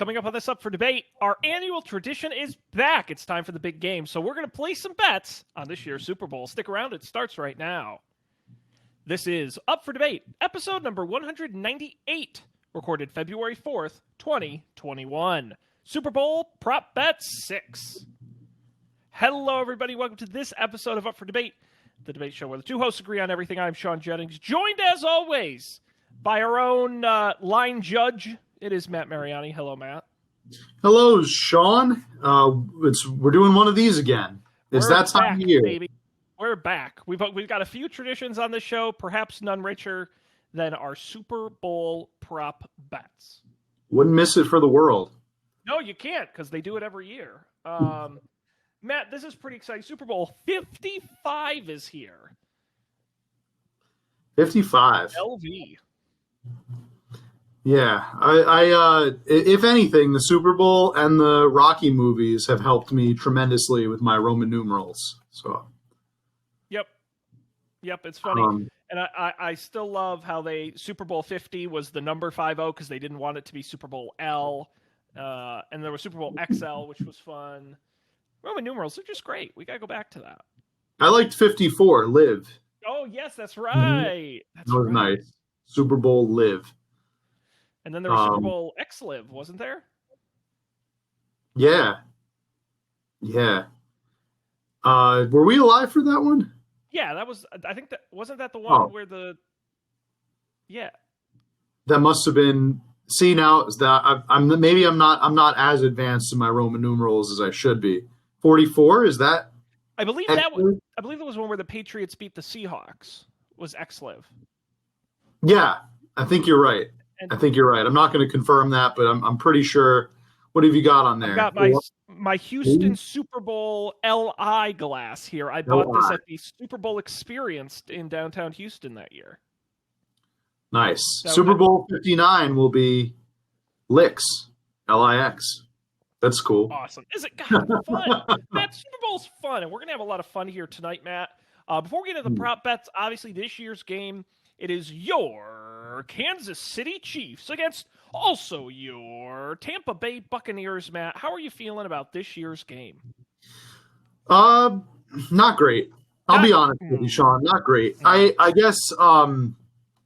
Coming up on this Up for Debate, our annual tradition is back. It's time for the big game, so we're going to place some bets on this year's Super Bowl. Stick around, it starts right now. This is Up for Debate, episode number 198, recorded February 4th, 2021. Super Bowl Prop Bet 6. Hello, everybody. Welcome to this episode of Up for Debate, the debate show where the two hosts agree on everything. I'm Sean Jennings, joined as always by our own line judge. It is Matt Mariani. Hello, Matt. Hello, Sean. We're doing one of these again. It's that time of year, baby. We're back. We've got a few traditions on this show, perhaps none richer than our Super Bowl prop bets. Wouldn't miss it for the world. No, you can't, because they do it every year. Matt, this is pretty exciting. Super Bowl 55 is here. 55. LV. Yeah, I if anything, the Super Bowl and the Rocky movies have helped me tremendously with my Roman numerals. So, yep, it's funny, and I still love how Super Bowl 50 was the number 50 because they didn't want it to be Super Bowl L, and there was Super Bowl XL, which was fun. Roman numerals are just great. We gotta go back to that. I liked 54, live. Oh yes, that's right. That was nice. Super Bowl live. And then there was Super Bowl X-Live, wasn't there? Yeah. Were we alive for that one? Yeah, that was. I think that wasn't that the one where the. Yeah. That must have been. See now that I'm not as advanced in my Roman numerals as I should be. 44 is that? I believe that was one where the Patriots beat the Seahawks. Was X-Live? Yeah, I think you're right. I'm not going to confirm that, but I'm pretty sure. What have you got on there? I've got my Houston Super Bowl LI glass here. I bought this at the Super Bowl Experience in downtown Houston that year. Nice. Super Bowl 59 will be Lix, Lix. That's cool. Awesome. Is it fun? Matt, Super Bowl's fun, and we're going to have a lot of fun here tonight, Matt. Before we get into the prop bets, obviously this year's game, it is your Kansas City Chiefs against also your Tampa Bay Buccaneers, Matt. How are you feeling about this year's game? Not great. I'll be honest with you, Sean. Not great. I guess I'm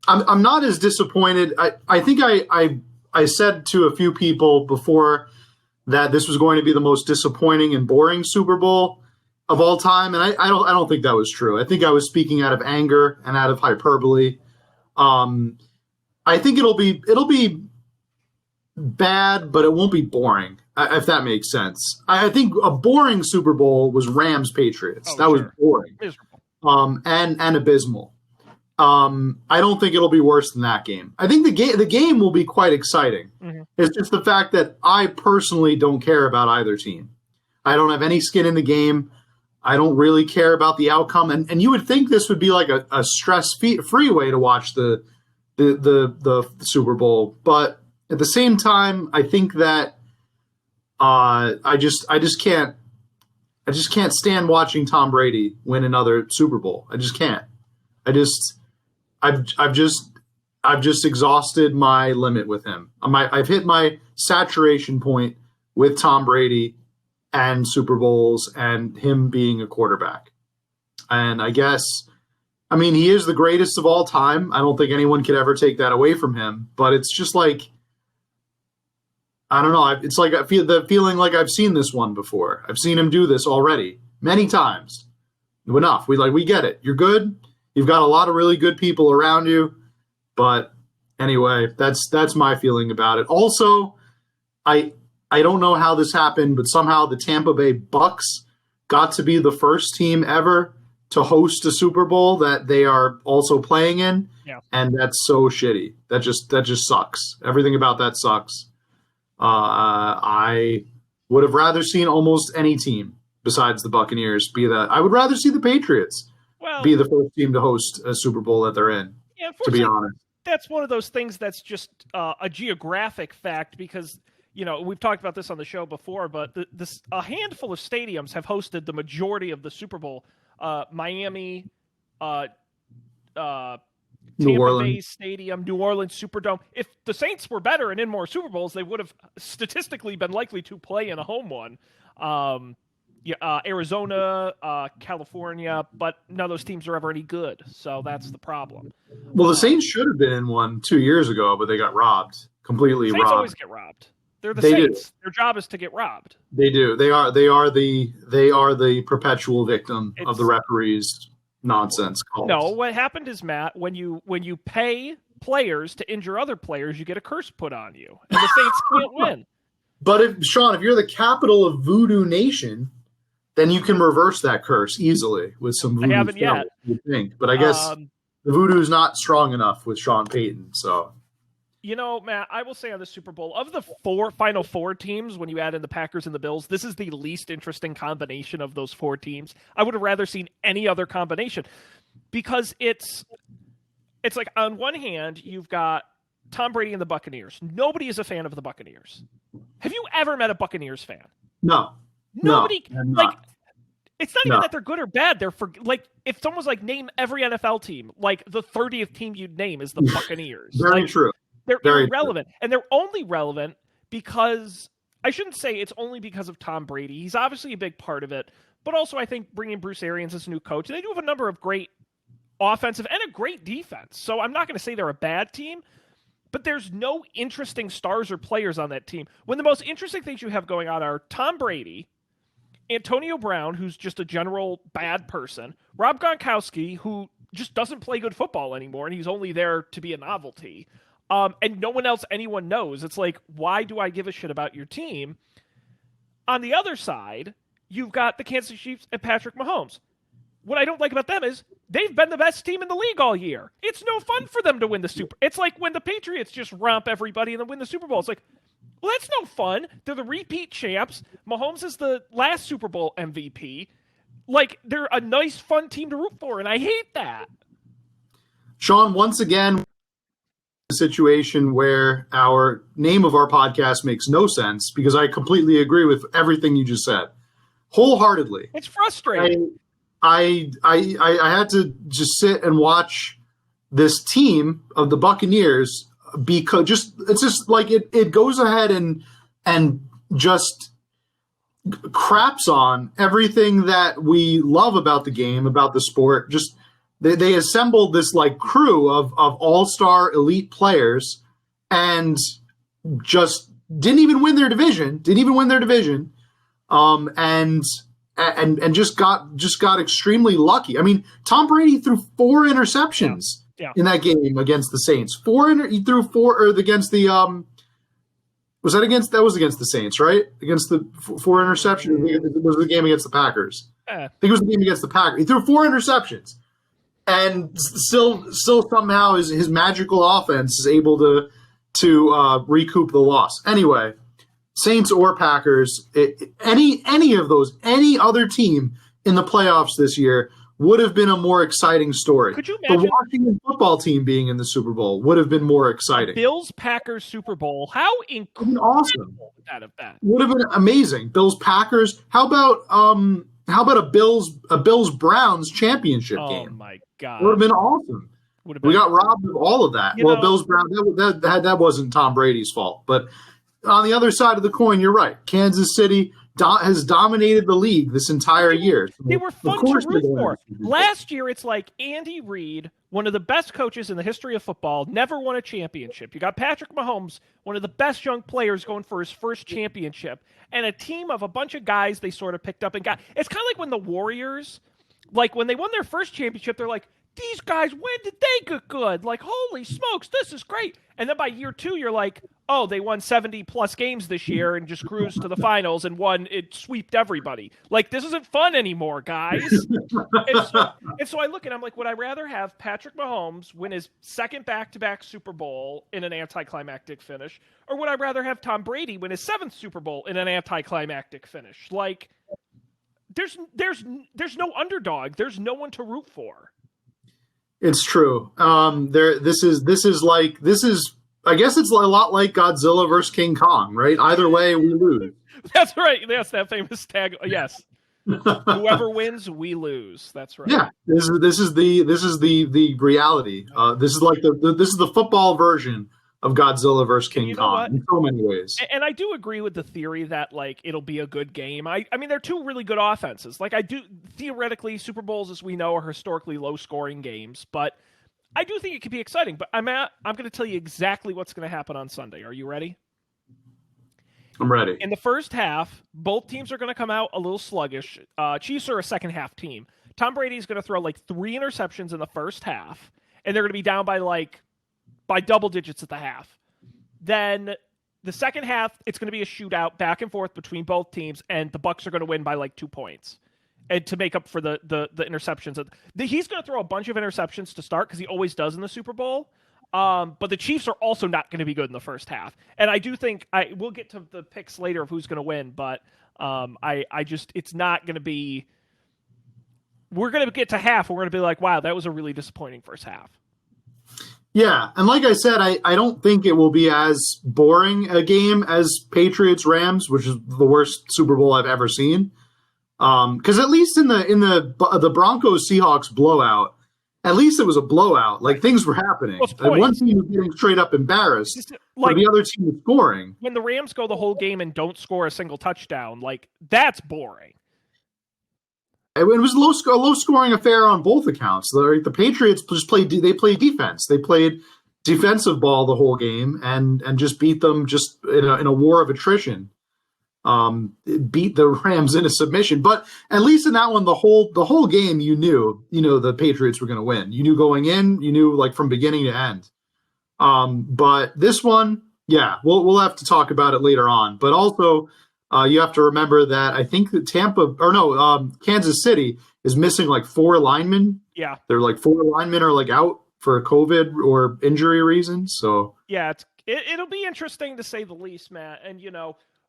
not as disappointed. I think I said to a few people before that this was going to be the most disappointing and boring Super Bowl of all time, and I don't think that was true. I think I was speaking out of anger and out of hyperbole. I think it'll be bad, but it won't be boring, if that makes sense. I think a boring Super Bowl was Rams Patriots. That was boring, miserable, and abysmal. I don't think it'll be worse than that game. I think the game will be quite exciting. Mm-hmm. It's just the fact that I personally don't care about either team. I don't have any skin in the game. I don't really care about the outcome, and you would think this would be like a stress-free way to watch the Super Bowl, but at the same time, I think that I just can't stand watching Tom Brady win another Super Bowl. I just can't. I've just exhausted my limit with him. I've hit my saturation point with Tom Brady and Super Bowls and him being a quarterback. And I guess, he is the greatest of all time. I don't think anyone could ever take that away from him, but it's just like, I don't know. It's like I feel the feeling like I've seen this one before. I've seen him do this already many times. Enough. We get it. You're good. You've got a lot of really good people around you. But anyway, that's my feeling about it. Also, I don't know how this happened, but somehow the Tampa Bay Bucs got to be the first team ever to host a Super Bowl that they are also playing in. Yeah. And that's so shitty. That just sucks. Everything about that sucks. I would have rather seen almost any team besides the Buccaneers be that. I would rather see the Patriots be the first team to host a Super Bowl that they're in, to be honest. That's one of those things that's just a geographic fact because – we've talked about this on the show before, but a handful of stadiums have hosted the majority of the Super Bowl. Miami, New Tampa Orleans. Bay Stadium, New Orleans Superdome. If the Saints were better and in more Super Bowls, they would have statistically been likely to play in a home one. Arizona, California, but none of those teams are ever any good. So that's the problem. Well, the Saints should have been in one 2 years ago, but they got robbed. Completely Saints robbed. always get robbed. They're the They Saints. do. Their job is to get robbed. They do. They are the perpetual victim of the referees' nonsense calls. No, what happened is, Matt, when you pay players to injure other players, you get a curse put on you, and the Saints can't win. But if you're the capital of Voodoo Nation, then you can reverse that curse easily with some voodoo. I haven't yet. You think, but I guess the voodoo is not strong enough with Sean Payton. So, Matt, I will say on the Super Bowl, of the final four teams, when you add in the Packers and the Bills, this is the least interesting combination of those four teams. I would have rather seen any other combination because it's like on one hand you've got Tom Brady and the Buccaneers. Nobody is a fan of the Buccaneers. Have you ever met a Buccaneers fan? No. Nobody, No, it's not even that they're good or bad. They're if someone was like, name every NFL team, like the 30th team you'd name is the Buccaneers. Very true. They're Very irrelevant. True. And they're only relevant because, I shouldn't say it's only because of Tom Brady. He's obviously a big part of it. But also I think bringing Bruce Arians as a new coach, they do have a number of great offensive and a great defense. So I'm not going to say they're a bad team. But there's no interesting stars or players on that team. When the most interesting things you have going on are Tom Brady, Antonio Brown, who's just a general bad person, Rob Gronkowski, who just doesn't play good football anymore, and he's only there to be a novelty, and no one else anyone knows. It's like, why do I give a shit about your team? On the other side, you've got the Kansas City Chiefs and Patrick Mahomes. What I don't like about them is they've been the best team in the league all year. It's no fun for them to win the Super. It's like when the Patriots just romp everybody and then win the Super Bowl. It's like, well, that's no fun. They're the repeat champs. Mahomes is the last Super Bowl MVP. Like, they're a nice, fun team to root for, and I hate that. Sean, once again, a situation where our name of our podcast makes no sense because I completely agree with everything you just said. Wholeheartedly. It's frustrating. I had to just sit and watch this team of the Buccaneers because it's just like it goes ahead and just craps on everything that we love about the game, about the sport. Just they assembled this like crew of all-star elite players and just didn't even win their division. And just got extremely lucky. I mean, Tom Brady threw 4 interceptions in that game against the Saints. He threw 4 against the was against the Saints, right? Against the 4 interceptions. It was the game against the Packers. I think it was the game against the Packers. He threw 4 interceptions, and still somehow his magical offense is able to recoup the loss. Anyway. Saints or Packers, any other team in the playoffs this year would have been a more exciting story. Could you imagine the Washington football team being in the Super Bowl would have been more exciting. Bills-Packers Super Bowl. How incredible awesome would that have been? Would have been amazing. Bills-Packers. How about a Bills-Browns championship game? Oh my God. Would have been awesome. We got robbed of all of that. Bills-Browns, that wasn't Tom Brady's fault, but on the other side of the coin, you're right. Kansas City has dominated the league this entire year. They were fun to root for. Last year, it's like Andy Reid, one of the best coaches in the history of football, never won a championship. You got Patrick Mahomes, one of the best young players going for his first championship, and a team of a bunch of guys they sort of picked up and got. It's kind of like when the Warriors, like when they won their first championship, they're like, these guys, when did they get good? Like, holy smokes, this is great. And then by year 2, you're like, oh, they won 70-plus games this year and just cruised to the finals and it sweeped everybody. Like, this isn't fun anymore, guys. and so I look and I'm like, would I rather have Patrick Mahomes win his second back-to-back Super Bowl in an anticlimactic finish, or would I rather have Tom Brady win his 7th Super Bowl in an anticlimactic finish? Like, there's no underdog. There's no one to root for. It's true. This is. I guess it's a lot like Godzilla versus King Kong, right? Either way, we lose. That's right. That's that famous tag. Yes. Whoever wins, we lose. That's right. Yeah, this is the reality. This is like this is the football version of Godzilla versus And King you know Kong what? in so many ways. And I do agree with the theory that like it'll be a good game. I mean they're two really good offenses. Like I do theoretically Super Bowls as we know are historically low scoring games, but I do think it could be exciting. But I'm going to tell you exactly what's going to happen on Sunday. Are you ready? I'm ready. In the first half, both teams are going to come out a little sluggish. Chiefs are a second half team. Tom Brady's going to throw like 3 interceptions in the first half, and they're going to be down by double digits at the half. Then the second half, it's going to be a shootout back and forth between both teams, and the Bucs are going to win by like 2 points, and to make up for the interceptions. He's going to throw a bunch of interceptions to start because he always does in the Super Bowl. But the Chiefs are also not going to be good in the first half, and I do think we'll get to the picks later of who's going to win. But I just it's not going to be. We're going to get to half. We're going to be like, wow, that was a really disappointing first half. Yeah, and like I said, I don't think it will be as boring a game as Patriots Rams, which is the worst Super Bowl I've ever seen. Because at least in the Broncos Seahawks blowout, at least it was a blowout. Like things were happening. One team was getting straight up embarrassed, but the other team was scoring. When the Rams go the whole game and don't score a single touchdown, like that's boring. It was a low scoring affair on both accounts. The Patriots just played defense. They played defensive ball the whole game and just beat them just in a war of attrition. Beat the Rams in a submission, but at least in that one, the whole game, you knew the Patriots were going to win. You knew going in, you knew like from beginning to end. But this one, yeah, we'll have to talk about it later on. But also, you have to remember that I think that Kansas City is missing like 4 linemen. Yeah, they're like 4 linemen are like out for COVID or injury reasons. So yeah, it'll be interesting to say the least, Matt. And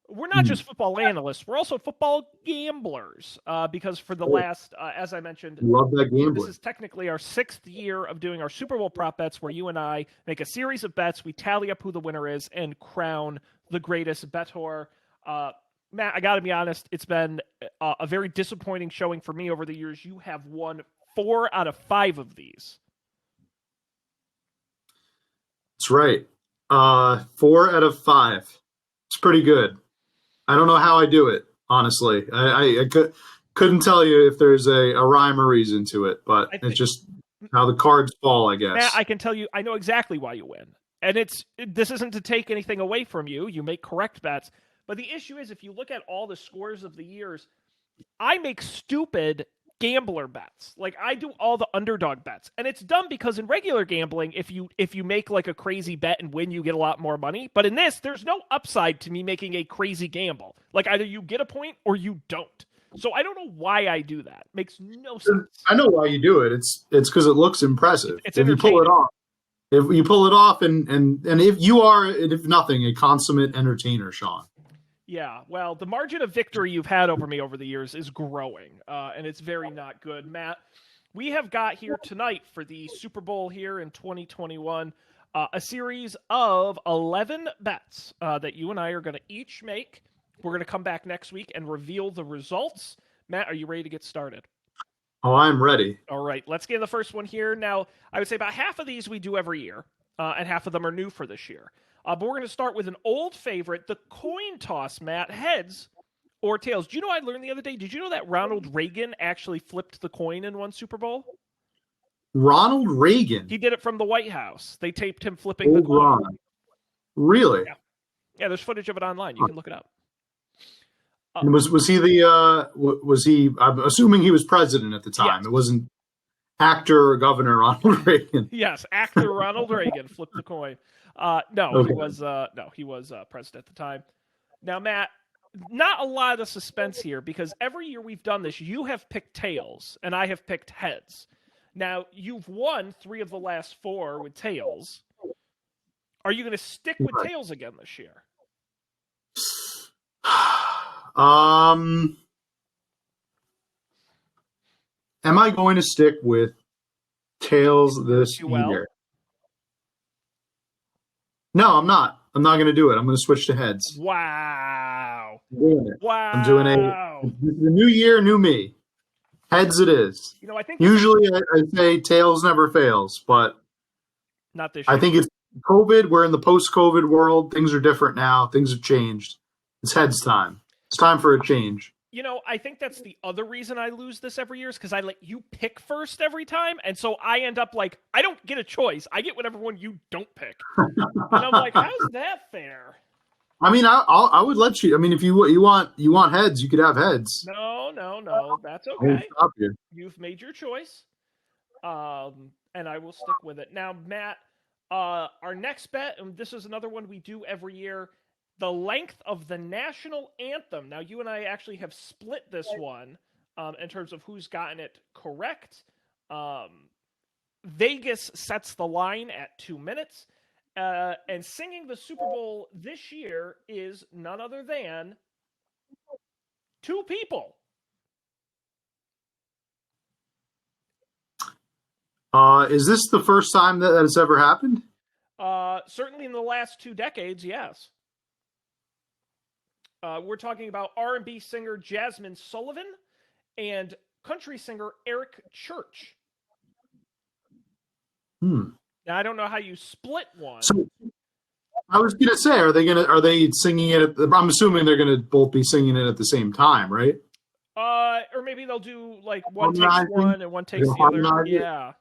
we're not just football analysts; we're also football gamblers. Because for the last, as I mentioned, love that gambling. This is technically our 6th year of doing our Super Bowl prop bets, where you and I make a series of bets. We tally up who the winner is and crown the greatest bettor. Matt, I got to be honest; it's been a very disappointing showing for me over the years. You have won 4 out of 5 of these. That's right. 4 out of 5. It's pretty good. I don't know how I do it, honestly. I couldn't tell you if there's a rhyme or reason to it, but it's just how the cards fall, I guess. Matt, I can tell you, I know exactly why you win. And this isn't to take anything away from you. You make correct bets. But the issue is, if you look at all the scores of the years, I make stupid gambler bets. Like I do all the underdog bets. And it's dumb because in regular gambling, if you make like a crazy bet and win, you get a lot more money. But in this, there's no upside to me making a crazy gamble. Like either you get a point or you don't. So I don't know why I do that. Makes no sense. I know why you do it. It's because it looks impressive. It's if you pull it off. If you pull it off and if you are, if nothing, a consummate entertainer, Sean. Yeah, well, the margin of victory you've had over me over the years is growing, and it's very not good. Matt, we have got here tonight for the Super Bowl here in 2021 a series of 11 bets that you and I are going to each make. We're going to come back next week and reveal the results. Matt, are you ready to get started? Oh, I'm ready. All right, let's get the first one here. Now, I would say about half of these we do every year, and half of them are new for this year. But we're going to start with an old favorite, the coin toss, Matt. Heads or tails? Do you know I learned the other day? Did you know that Ronald Reagan actually flipped the coin in one Super Bowl? Ronald Reagan? He did it from the White House. They taped him flipping the coin. Ron. Really? Yeah, there's footage of it online. You can look it up. Was he I'm assuming he was president at the time. Yes. It wasn't actor or Governor Ronald Reagan. Yes, actor Ronald Reagan flipped the coin. No, okay. He was president at the time. Now, Matt, not a lot of suspense here because every year we've done this, you have picked tails and I have picked heads. Now, you've won 3 of the last 4 with tails. Are you going to stick with tails again this year? Am I going to stick with tails this year? No, I'm not. I'm not going to do it. I'm going to switch to heads. Wow. I'm doing it. Wow. I'm doing the new year, new me. Heads it is. You know, I think usually I say tails never fails, but not this year. I think it's COVID. We're in the post-COVID world. Things are different now. Things have changed. It's heads time. It's time for a change. You know, I think that's the other reason I lose this every year is because I let you pick first every time, and so I end up like, I don't get a choice. I get whatever one you don't pick. And I'm like, how's that fair? I mean, I would let you. I mean, if you want heads, you could have heads. No. That's okay. Stop you. You've made your choice, and I will stick with it. Now, Matt, our next bet, and this is another one we do every year, the length of the national anthem. Now, you and I actually have split this one in terms of who's gotten it correct. Vegas sets the line at 2 minutes. And singing the Super Bowl this year is none other than two people. Is this the first time that has ever happened? Certainly in the last 2 decades, yes. We're talking about R&B singer Jasmine Sullivan and country singer Eric Church. Now, I don't know how you split one. So, I was going to say, are they singing it? I'm assuming they're going to both be singing it at the same time, right? Or maybe they'll do like one takes one and one takes the other. Yeah.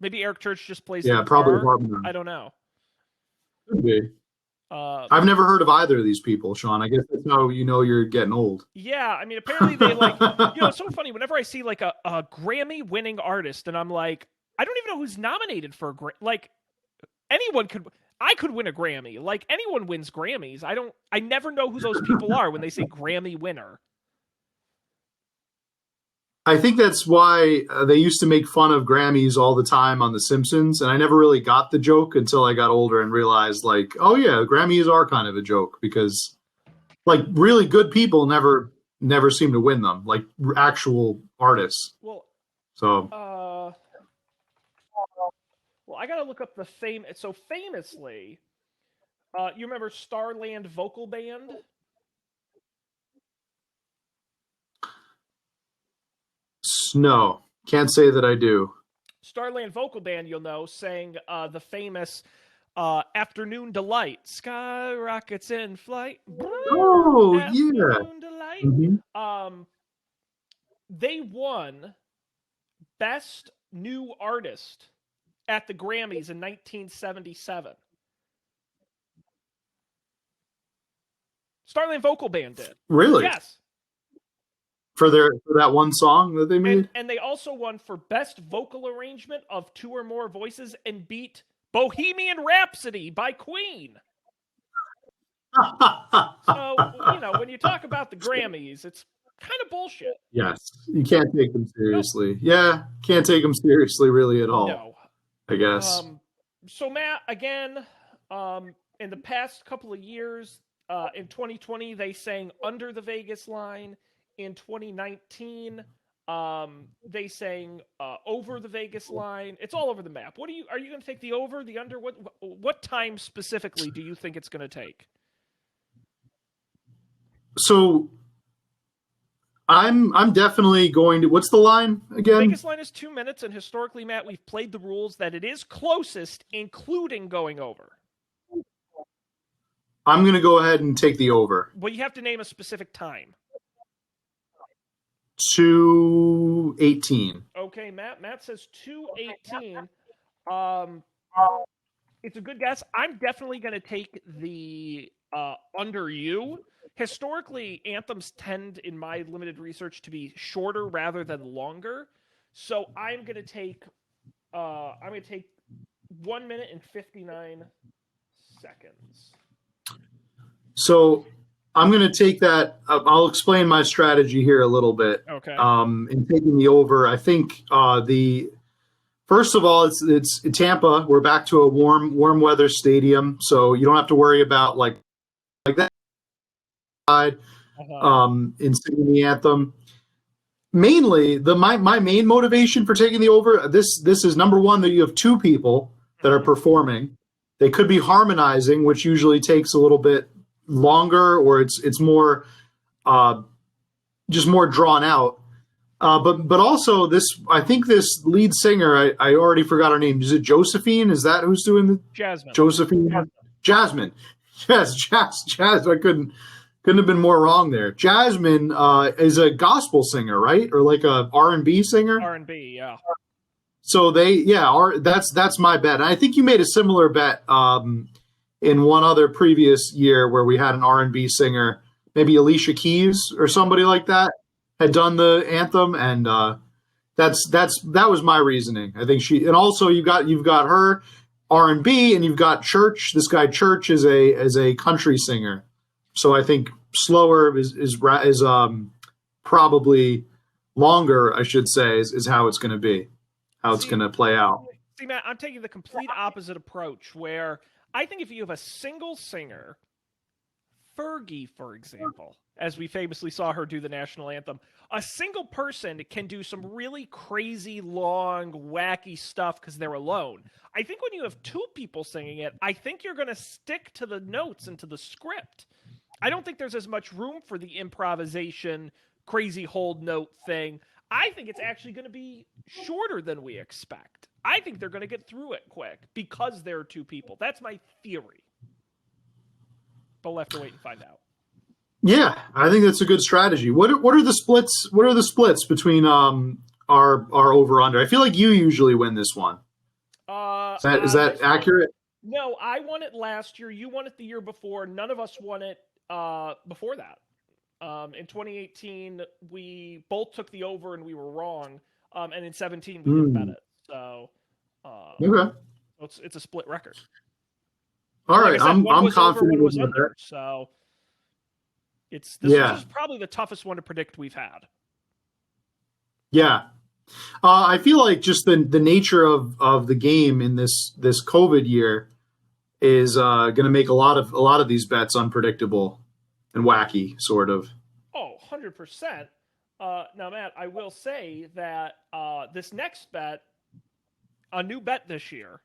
Maybe Eric Church just plays. Yeah, probably harmonize. I don't know. Could be. I've never heard of either of these people, Sean. I guess that's how you know you're getting old. Yeah, I mean, apparently they like, it's so funny. Whenever I see like a Grammy-winning artist, and I'm like, I don't even know who's nominated for a Grammy. Like, I could win a Grammy. Like, anyone wins Grammys. I never know who those people are when they say Grammy winner. I think that's why they used to make fun of Grammys all the time on The Simpsons, and I never really got the joke until I got older and realized, like, oh yeah, Grammys are kind of a joke because, like, really good people never seem to win them, like actual artists. Well, so. Well, I gotta look up the fame. So famously, you remember Starland Vocal Band? No, can't say that I do. Starland Vocal Band, you'll know, sang the famous Afternoon Delight. Sky rockets in flight. Oh, Afternoon yeah. Delight. Mm-hmm. They won Best New Artist at the Grammys in 1977. Starland Vocal Band did. Really? Yes. For that one song that they made? And they also won for Best Vocal Arrangement of 2 or more voices and beat Bohemian Rhapsody by Queen. So, when you talk about the Grammys, it's kind of bullshit. Yes. You can't take them seriously. Nope. Yeah, can't take them seriously really at all. No. I guess. So, Matt, again, in the past couple of years, in 2020, they sang Under the Vegas Line. In 2019, they sang Over the Vegas Line. It's all over the map. Are you going to take the over, the under? What time specifically do you think it's going to take? So I'm definitely going to. What's the line again? The Vegas line is 2 minutes, and historically, Matt, we've played the rules that it is closest, including going over. I'm going to go ahead and take the over. Well, you have to name a specific time. 2:18. Okay, Matt says 2:18. It's a good guess. I'm definitely going to take the under you. Historically, anthems tend, in my limited research, to be shorter rather than longer. So I'm going to take 1 minute and 59 seconds. So I'm going to take that. I'll explain my strategy here a little bit. Okay. In taking the over, I think first of all, it's Tampa. We're back to a warm weather stadium, so you don't have to worry about like that. In singing the anthem. Mainly, my main motivation for taking the over. This is number one, that you have 2 people that are performing. They could be harmonizing, which usually takes a little bit longer, or it's more just more drawn out. But also this, I think this lead singer, I already forgot her name. Is it Josephine? Is that who's doing the Jasmine? Josephine, Jasmine. Yes, Jazz. I couldn't have been more wrong there. Jasmine is a gospel singer, right, or like a R&B singer? R&B, yeah. So that's my bet. And I think you made a similar bet in one other previous year where we had an R&B singer, maybe Alicia Keys or somebody like that, had done the anthem, and that was my reasoning. I think and also you've got her R&B, and you've got Church. This guy Church is a country singer, so I think slower is probably longer, I should say, is how it's going to be. How it's going to play out. See, Matt, I'm taking the complete opposite approach, where I think if you have a single singer, Fergie, for example, as we famously saw her do the national anthem, a single person can do some really crazy, long, wacky stuff because they're alone. I think when you have two people singing it, I think you're going to stick to the notes and to the script. I don't think there's as much room for the improvisation, crazy hold note thing. I think it's actually going to be shorter than we expect. I think they're going to get through it quick because there are two people. That's my theory. But we'll have to wait and find out. Yeah, I think that's a good strategy. What are the splits? What are the splits between our over under? I feel like you usually win this one. Is that accurate? No, I won it last year. You won it the year before. None of us won it before that. In 2018, we both took the over and we were wrong. And in 2017, we didn't bet it. So, okay, it's a split record. All right, I'm confident was under. So, this is probably the toughest one to predict we've had. Yeah, I feel like just the nature of the game in this COVID year is going to make a lot of these bets unpredictable and wacky, sort of. Oh, 100%. Now, Matt, I will say that this next bet, a new bet this year,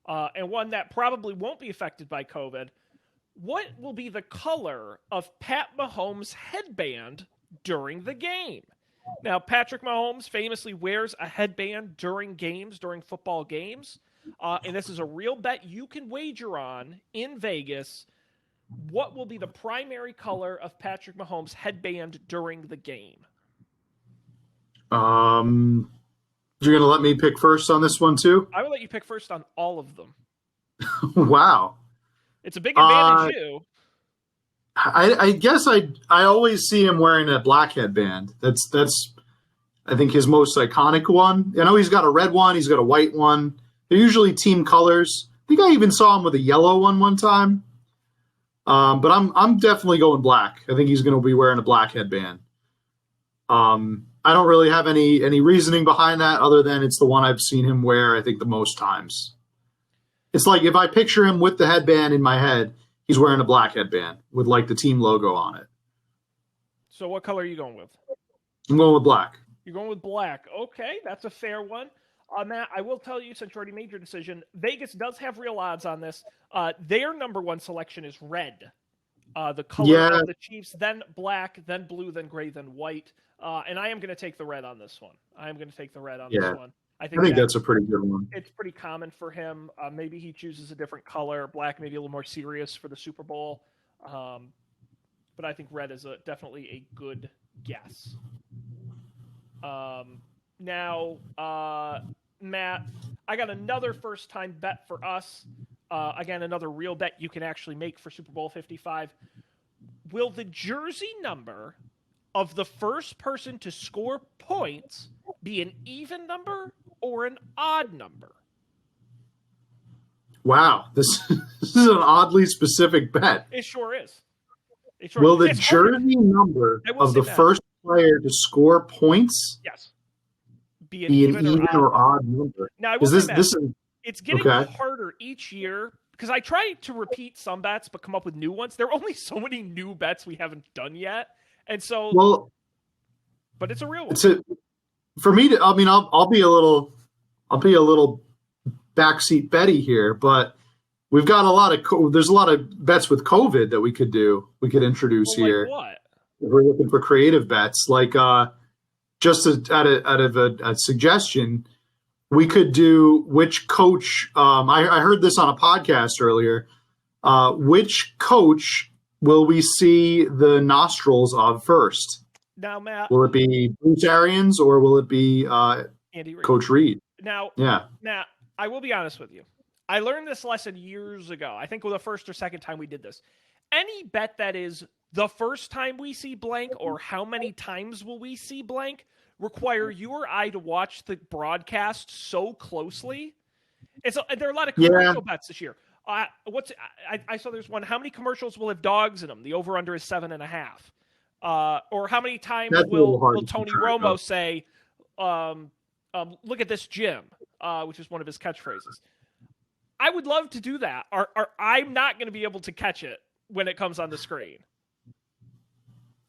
and one that probably won't be affected by COVID, what will be the color of Pat Mahomes' headband during the game? Now, Patrick Mahomes famously wears a headband during football games, and this is a real bet you can wager on in Vegas. What will be the primary color of Patrick Mahomes' headband during the game? You're going to let me pick first on this one too? I will let you pick first on all of them. Wow. It's a big advantage you. I guess I always see him wearing a black headband. That's I think his most iconic one. I know he's got a red one, he's got a white one. They're usually team colors. I think I even saw him with a yellow one time. But I'm definitely going black. I think he's going to be wearing a black headband. I don't really have any reasoning behind that other than it's the one I've seen him wear, I think, the most times. It's like if I picture him with the headband in my head, he's wearing a black headband with like the team logo on it. So what color are you going with? I'm going with black. You're going with black. Okay, that's a fair one. Matt, I will tell you, since you already made your decision, Vegas does have real odds on this. Their number one selection is red. The color of the Chiefs, then black, then blue, then gray, then white. And I am going to take the red on this one. This one. I think that's a pretty good one. It's pretty common for him. Maybe he chooses a different color. Black, maybe a little more serious for the Super Bowl. But I think red is definitely a good guess. Now, Matt, I got another first-time bet for us. Again, another real bet you can actually make for Super Bowl 55. Will the jersey number of the first person to score points be an even number or an odd number? Wow, this is an oddly specific bet. It sure is. Will the jersey number of the first player to score points be an even or odd number? Now, I will say that it's getting harder each year because I try to repeat some bets but come up with new ones. There are only so many new bets we haven't done yet. And so, but it's a real one. For me to, I'll be a little backseat Betty here, but we've got a lot of there's a lot of bets with COVID that we could do. We could introduce Well, like here. what? If we're looking for creative bets, like just out of a suggestion, we could do which coach. I heard this on a podcast earlier. Which coach will we see the nostrils of first? Now, Matt. Will it be Bruce Arians or will it be Andy Reid. Coach Reid? Now, I will be honest with you. I learned this lesson years ago. I think the first or second time we did this. Any bet that is the first time we see blank or how many times will we see blank require you or I to watch the broadcast so closely. And so there are a lot of commercial bets this year. I saw there's one. How many commercials will have dogs in them? The over-under is 7.5. Or how many times will Tony Romo say, look at this gym, which is one of his catchphrases. I would love to do that. I'm not going to be able to catch it when it comes on the screen.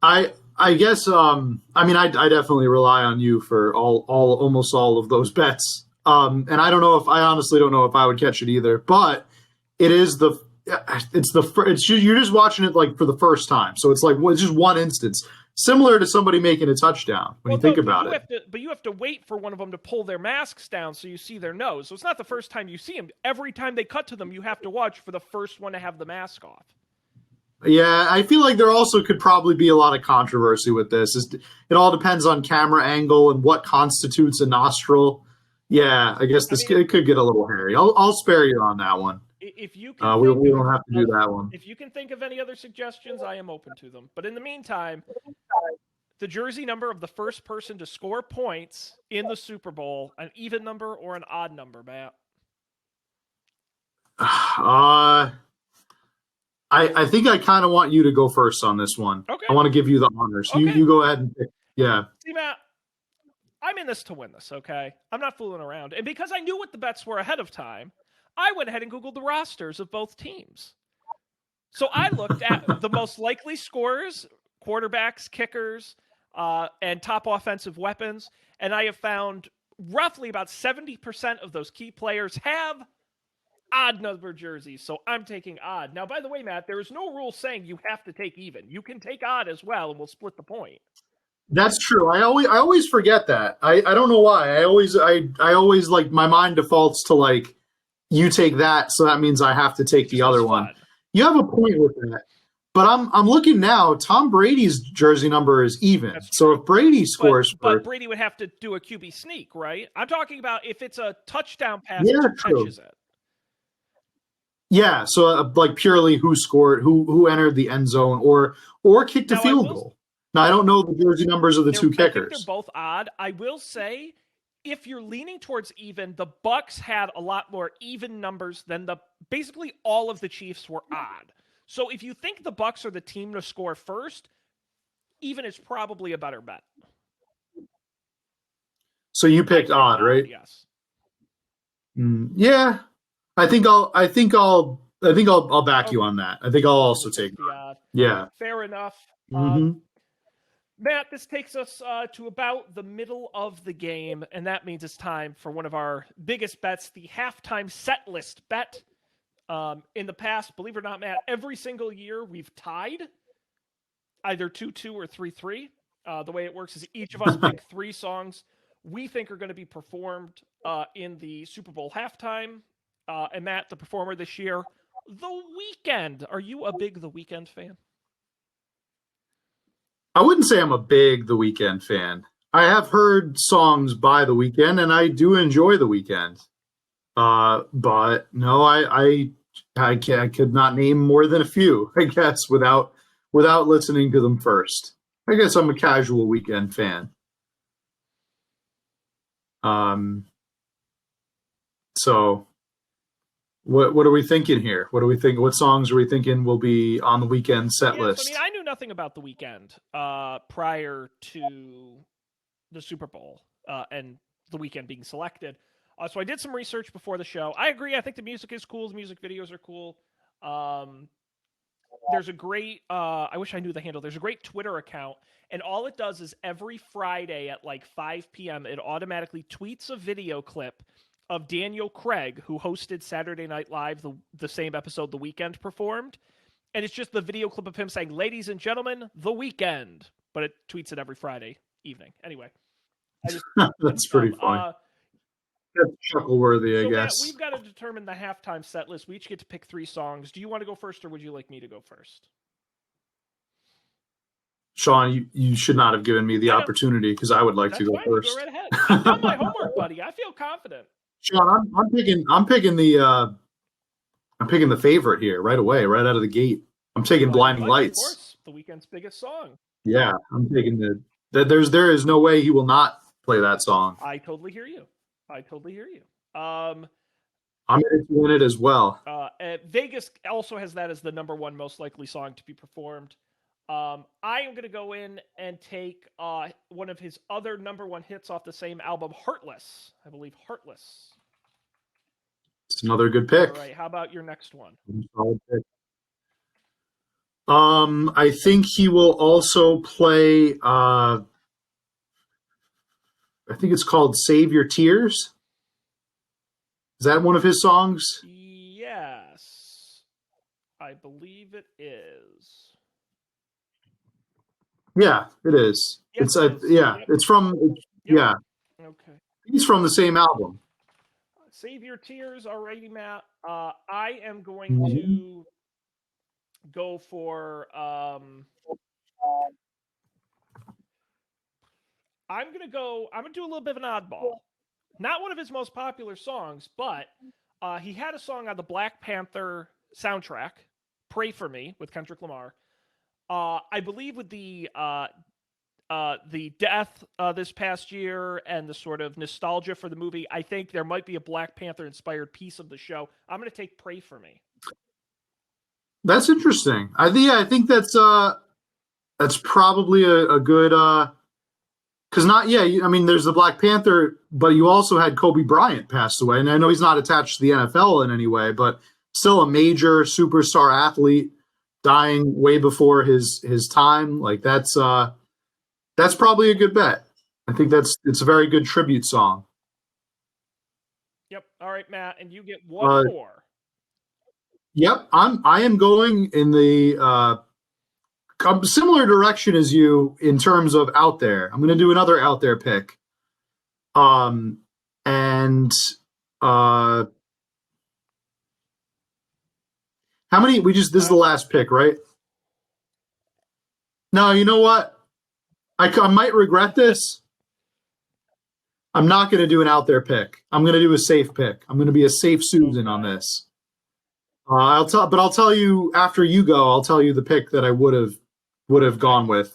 I guess I definitely rely on you for almost all of those bets. And I honestly don't know if I would catch it either. But you're just watching it like for the first time. So it's like it's just one instance. Similar to somebody making a touchdown when you think about it. But you have to wait for one of them to pull their masks down so you see their nose. So it's not the first time you see them. Every time they cut to them, you have to watch for the first one to have the mask off. Yeah, I feel like there also could probably be a lot of controversy with this. It all depends on camera angle and what constitutes a nostril. Yeah, I guess it could get a little hairy. I'll spare you on that one. If you can we don't have to do that one. If you can think of any other suggestions, I am open to them. But in the meantime, the jersey number of the first person to score points in the Super Bowl, an even number or an odd number, Matt? I think I kind of want you to go first on this one. Okay. I want to give you the honors. Okay. You go ahead and pick. Yeah. See, Matt, I'm in this to win this, okay? I'm not fooling around. And because I knew what the bets were ahead of time, I went ahead and Googled the rosters of both teams. So I looked at the most likely scorers, quarterbacks, kickers, and top offensive weapons, and I have found roughly about 70% of those key players have odd number jerseys, so I'm taking odd. Now, by the way, Matt, there is no rule saying you have to take even. You can take odd as well, and we'll split the point. That's true. I always forget that. I don't know why. I always like my mind defaults to like you take that, so that means I have to take the other one. You have a point with that. But I'm looking now. Tom Brady's jersey number is even. So if Brady scores, but Brady would have to do a QB sneak, right? I'm talking about if it's a touchdown pass, catches it. Yeah, so like purely who scored, who entered the end zone, or kicked a field goal. Now I don't know the jersey numbers of the two kickers. I think they're both odd. I will say, if you're leaning towards even, the Bucs had a lot more even numbers than basically all of the Chiefs were odd. So if you think the Bucs are the team to score first, even is probably a better bet. So you picked odd, right? Yes. Yeah. I think I'll back you on that. I think I'll also take odd. Yeah. Fair enough. Mm-hmm. Matt, this takes us to about the middle of the game, and that means it's time for one of our biggest bets, the halftime set list bet. In the past, believe it or not, Matt, every single year we've tied either 2-2 or 3-3. The way it works is each of us pick 3 songs we think are going to be performed in the Super Bowl halftime. And Matt, the performer this year, The Weeknd. Are you a big The Weeknd fan? I wouldn't say I'm a big The Weeknd fan. I have heard songs by The Weeknd, and I do enjoy The Weeknd. But no, I could not name more than a few, I guess, without listening to them first. I guess I'm a casual Weeknd fan. So what are we thinking here? What do we think? What songs are we thinking will be on the Weeknd set list? So, I knew nothing about The Weeknd prior to the Super Bowl and The Weeknd being selected. So I did some research before the show. I agree. I think the music is cool. The music videos are cool. There's a great, I wish I knew the handle. There's a great Twitter account, and all it does is every Friday at like 5 p.m., it automatically tweets a video clip of Daniel Craig, who hosted Saturday Night Live, the same episode The Weeknd performed. And it's just the video clip of him saying, "Ladies and gentlemen, The Weeknd." But it tweets it every Friday evening. Anyway. That's pretty funny. That's chuckle worthy, I guess. Matt, we've got to determine the halftime set list. We each get to pick 3 songs. Do you want to go first, or would you like me to go first? Sean, you should not have given me the opportunity because I would like to go first. Go right ahead. I've done my homework, buddy. I feel confident. Sean, I'm picking the favorite here right away, right out of the gate. I'm taking Blinding Lights. Of course, The Weeknd's biggest song. Yeah, I'm taking there is no way he will not play that song. I totally hear you. I'm in it as well. Vegas also has that as the number 1 most likely song to be performed. I am going to go in and take one of his other number 1 hits off the same album, Heartless. I believe Heartless. It's another good pick. All right, how about your next one? Solid pick. I think he will also play, I think it's called Save Your Tears. Is that one of his songs? Yes. I believe it is. Yeah, it is. Yes, it's from, yeah. Okay. He's from the same album. Save Your Tears. Alrighty, Matt. I am going to go for, I'm going to do a little bit of an oddball. Not one of his most popular songs, but he had a song on the Black Panther soundtrack, Pray For Me, with Kendrick Lamar. I believe with the death this past year and the sort of nostalgia for the movie, I think there might be a Black Panther-inspired piece of the show. I'm going to take Pray For Me. That's interesting. I think that's probably a good because there's the Black Panther, but you also had Kobe Bryant passed away, and I know he's not attached to the NFL in any way, but still a major superstar athlete dying way before his time. Like that's probably a good bet. I think it's a very good tribute song. Yep. All right, Matt, and you get one more. Yep, I am going in the similar direction as you in terms of out there. I'm going to do another out there pick. How many? This is the last pick, right? No, you know what? I might regret this. I'm not going to do an out there pick. I'm going to do a safe pick. I'm going to be a safe Susan on this. I'll tell you after you go. I'll tell you the pick that I would have gone with.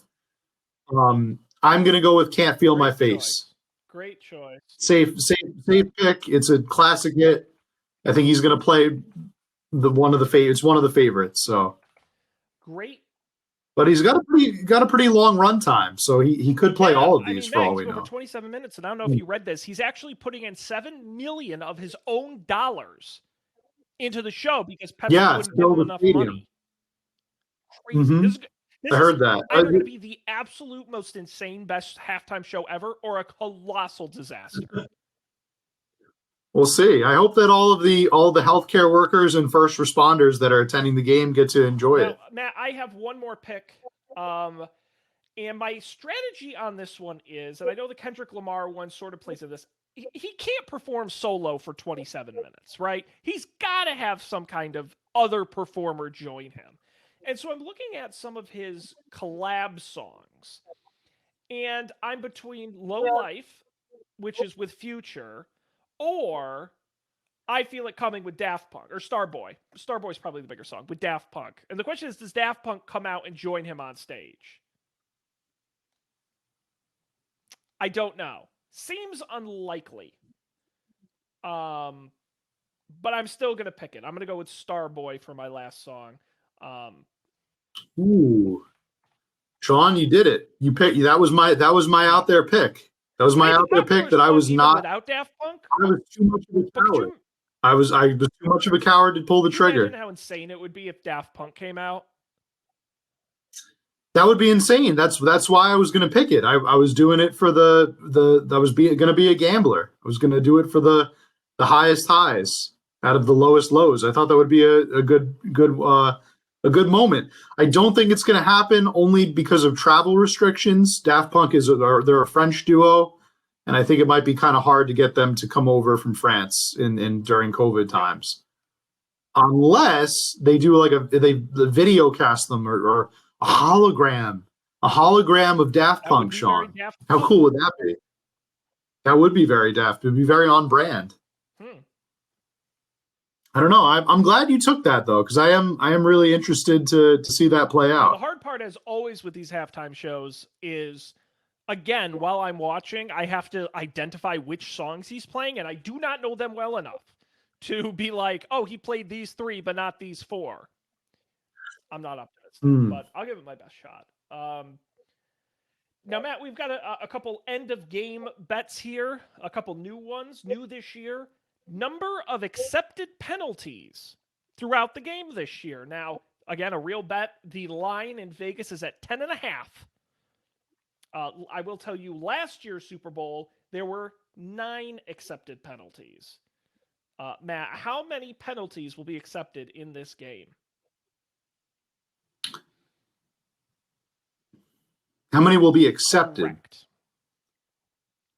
I'm going to go with "Can't Feel My Face." Great choice. Safe pick. It's a classic hit. I think he's going to play one of the favorites. So great. But he's got a pretty long run time, so he could play all of these for all we know. For 27 minutes, and I don't know if you read this. He's actually putting in $7 million of his own dollars into the show because Pepsi wouldn't give him enough money. Crazy. Mm-hmm. I heard that. Either going to be the absolute most insane best halftime show ever, or a colossal disaster. We'll see. I hope that all the healthcare workers and first responders that are attending the game get to enjoy it. Matt, I have one more pick. And my strategy on this one is, and I know the Kendrick Lamar one sort of plays in this, he can't perform solo for 27 minutes, right? He's got to have some kind of other performer join him. And so I'm looking at some of his collab songs. And I'm between Low Life, which is with Future, or I Feel It Coming with Daft Punk, or Starboy. Starboy's probably the bigger song, with Daft Punk. And the question is, does Daft Punk come out and join him on stage? I don't know. Seems unlikely. But I'm still going to pick it. I'm going to go with Starboy for my last song. Ooh. Sean, you did it. You picked. That was my out there pick. That was my out there pick that I was not without Daft Punk. I was too much of a coward. I was too much of a coward to pull the trigger. Imagine how insane it would be if Daft Punk came out. That would be insane. That's why I was going to pick it. I was doing it for the I was going to be a gambler. I was going to do it for the the highest highs out of the lowest lows. I thought that would be a good moment. I don't think it's going to happen only because of travel restrictions. Daft Punk they're a French duo, and I think it might be kind of hard to get them to come over from France in during COVID times, unless they do like they video cast them or a hologram of Daft That would Punk. be very Sean, Daft how Punk. cool would that be? That would be very Daft. It would be very on brand. I don't know. I'm glad you took that though, because I am really interested to see that play out. The hard part, as always, with these halftime shows is, again, while I'm watching, I have to identify which songs he's playing, and I do not know them well enough to be like, oh, he played these 3, but not these 4. I'm not optimistic, but I'll give it my best shot. Now, Matt, we've got a couple end of game bets here, a couple new ones, new this year. Number of accepted penalties throughout the game this year. Now, again, a real bet. The line in Vegas is at 10.5. I will tell you, last year's Super Bowl, there were 9 accepted penalties. Matt, how many penalties will be accepted in this game? How many will be accepted? Correct.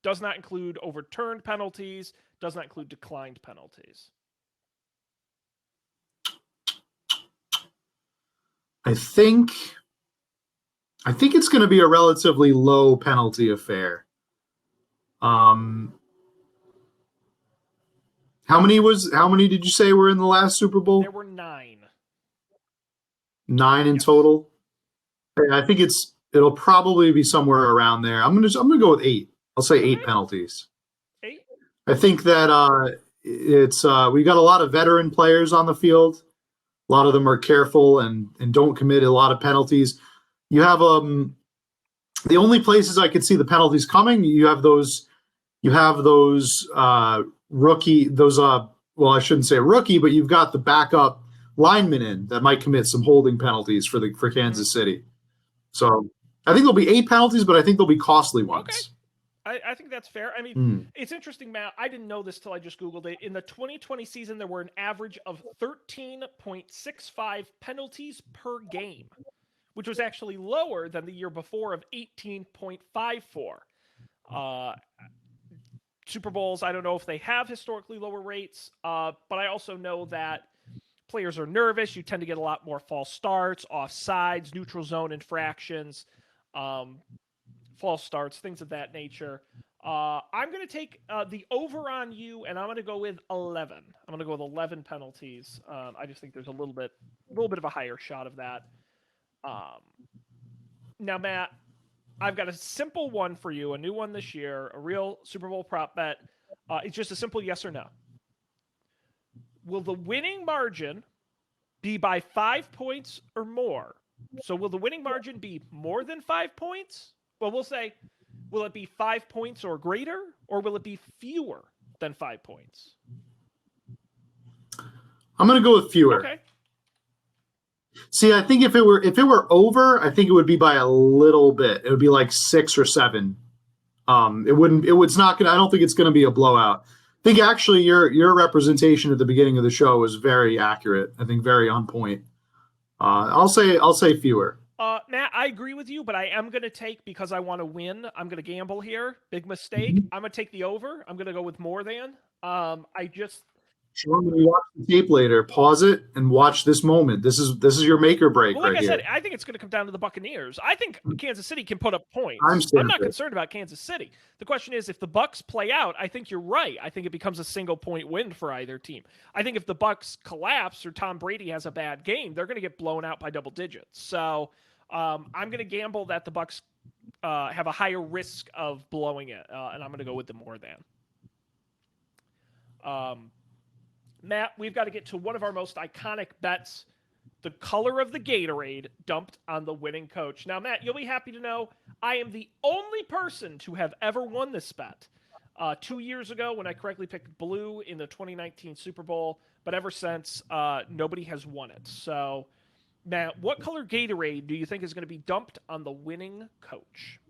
Does not include overturned penalties, does not include declined penalties. I think it's going to be a relatively low penalty affair. How many did you say were in the last Super Bowl? There were 9. 9 in total. I think it'll probably be somewhere around there. I'm gonna go with 8. I'll say 8 penalties. 8. I think that we got a lot of veteran players on the field. A lot of them are careful and don't commit a lot of penalties. You have the only places I could see the penalties coming. You have those rookie, well, I shouldn't say rookie, but you've got the backup linemen in that might commit some holding penalties for Kansas City. So I think there'll be 8 penalties, but I think there'll be costly ones. Okay. I think that's fair. I mean, it's interesting, Matt. I didn't know this till I just Googled it. In the 2020 season, there were an average of 13.65 penalties per game, which was actually lower than the year before of 18.54. Super Bowls, I don't know if they have historically lower rates, but I also know that players are nervous. You tend to get a lot more false starts, offsides, neutral zone infractions, false starts, things of that nature. I'm going to take the over on you, and I'm going to go with 11. I'm going to go with 11 penalties. I just think there's a little bit of a higher shot of that. Now, Matt, I've got a simple one for you, a new one this year, a real Super Bowl prop bet. It's just a simple yes or no. Will the winning margin be by 5 points or more? So will the winning margin be more than 5 points? Well, we'll say, will it be 5 points or greater, or will it be fewer than 5 points? I'm going to go with fewer. Okay. See, I think if it were over, I think it would be by a little bit. It would be like 6 or 7. I don't think it's going to be a blowout. I think actually your representation at the beginning of the show was very accurate. I think very on point. I'll say fewer. Matt, I agree with you, but I am going to take, because I want to win, I'm going to gamble here. Big mistake. I'm going to take the over. I'm going to go with more than. Sean, when you watch the tape later, pause it and watch this moment. This is your make or break. Well, like right I said, here. I think it's going to come down to the Buccaneers. I think Kansas City can put up points. I'm not concerned about Kansas City. The question is, if the Bucs play out, I think you're right. I think it becomes a single point win for either team. I think if the Bucs collapse or Tom Brady has a bad game, they're going to get blown out by double digits. So I'm going to gamble that the Bucs have a higher risk of blowing it, and I'm going to go with the more than. Matt, we've got to get to one of our most iconic bets, the color of the Gatorade dumped on the winning coach. Now, Matt, you'll be happy to know I am the only person to have ever won this bet. 2 years ago, when I correctly picked blue in the 2019 Super Bowl, but ever since, nobody has won it. So, Matt, what color Gatorade do you think is going to be dumped on the winning coach?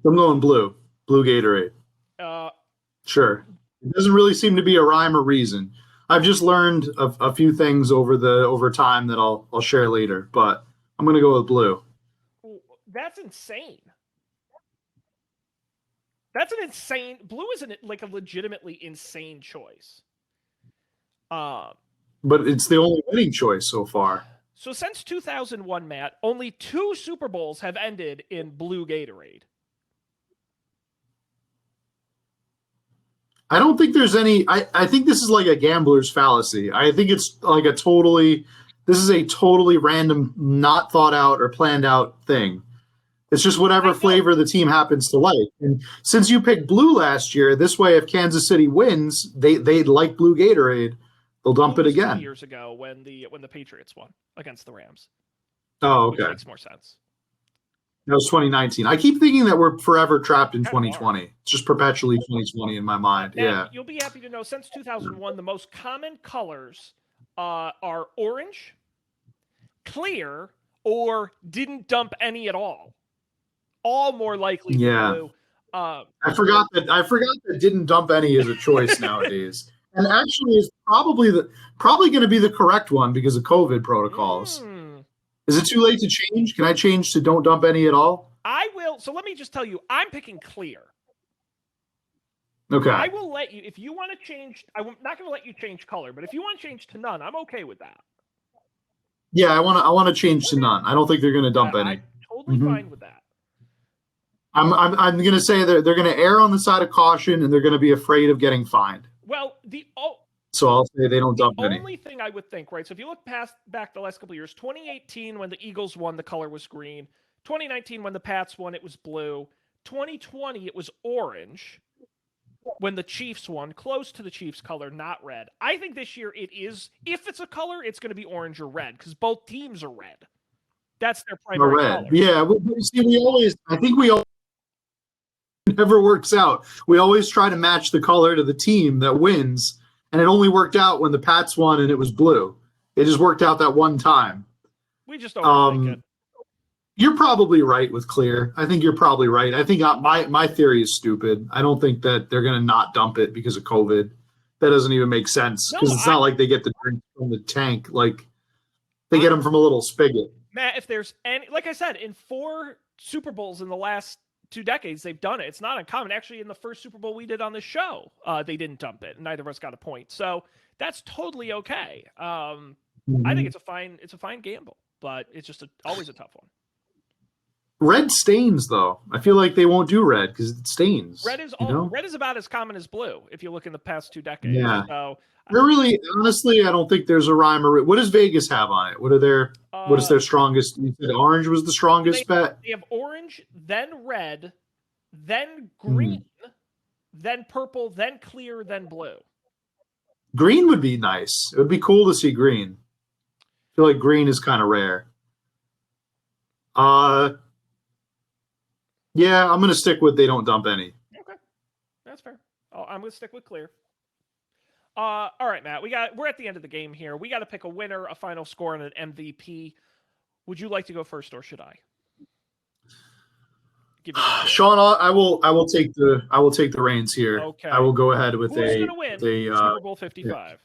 I'm going blue. Blue Gatorade. Sure. It doesn't really seem to be a rhyme or reason. I've just learned a few things over time that I'll share later, but I'm going to go with blue. That's insane. That's an insane. Blue is like a legitimately insane choice. But it's the only winning choice so far. So since 2001, Matt, only 2 Super Bowls have ended in blue Gatorade. I don't think there's any. I think this is like a gambler's fallacy. I think it's like this is a totally random, not thought out or planned out thing. It's just whatever flavor the team happens to like. And since you picked blue last year, this way, if Kansas City wins, they like blue Gatorade, they'll dump it again. 2 years ago when the Patriots won against the Rams. Oh, okay. Which makes more sense. That was 2019. I keep thinking that we're forever trapped in 2020. It's just perpetually 2020 in my mind. Now, yeah. You'll be happy to know since 2001, the most common colors are orange, clear, or didn't dump any at all. All more likely blue. I forgot that didn't dump any is a choice nowadays. And actually is probably going to be the correct one because of COVID protocols. Is it too late to change? Can I change to don't dump any at all? I will. So let me just tell you, I'm picking clear. Okay. I will let you, if you want to change, I'm not going to let you change color, but if you want to change to none, I'm okay with that. Yeah, I want to change to none. I don't think they're going to dump any. I'm totally fine with that. I'm going to say they're going to err on the side of caution and they're going to be afraid of getting fined. Well, so I'll say they don't dump any. The only thing I would think, right? So if you look back the last couple of years, 2018 when the Eagles won, the color was green. 2019 when the Pats won, it was blue. 2020 it was orange. When the Chiefs won, close to the Chiefs color, not red. I think this year it is. If it's a color, it's going to be orange or red because both teams are red. That's their primary color. Yeah, I think we all never works out. We always try to match the color to the team that wins. And it only worked out when the Pats won and it was blue. It just worked out that one time. We just don't think it. You're probably right with clear. I think you're probably right. I think my theory is stupid. I don't think that they're going to not dump it because of COVID. That doesn't even make sense because it's not like they get the drink from the tank. Like they get them from a little spigot. Matt, if there's any, like I said, in 4 Super Bowls in the last 2 decades, they've done it. It's not uncommon. Actually, in the first Super Bowl we did on the show, they didn't dump it. Neither of us got a point. So that's totally okay. I think it's a fine gamble, but it's just always a tough one. Red stains, though. I feel like they won't do red because it stains. Red is about as common as blue if you look in the past 2 decades. Yeah. So, honestly, I don't think there's a rhyme or what does Vegas have on it? What is their strongest? You said orange was the strongest bet. They have orange, then red, then green, then purple, then clear, then blue. Green would be nice. It would be cool to see green. I feel like green is kind of rare. Yeah, I'm going to stick with they don't dump any. Okay. That's fair. I'm going to stick with clear. All right, Matt. We're at the end of the game here. We got to pick a winner, a final score, and an MVP. Would you like to go first, or should I? Sean, I will take the reins here. Okay. I will go ahead with Who's going to win Super Bowl 55? Yeah.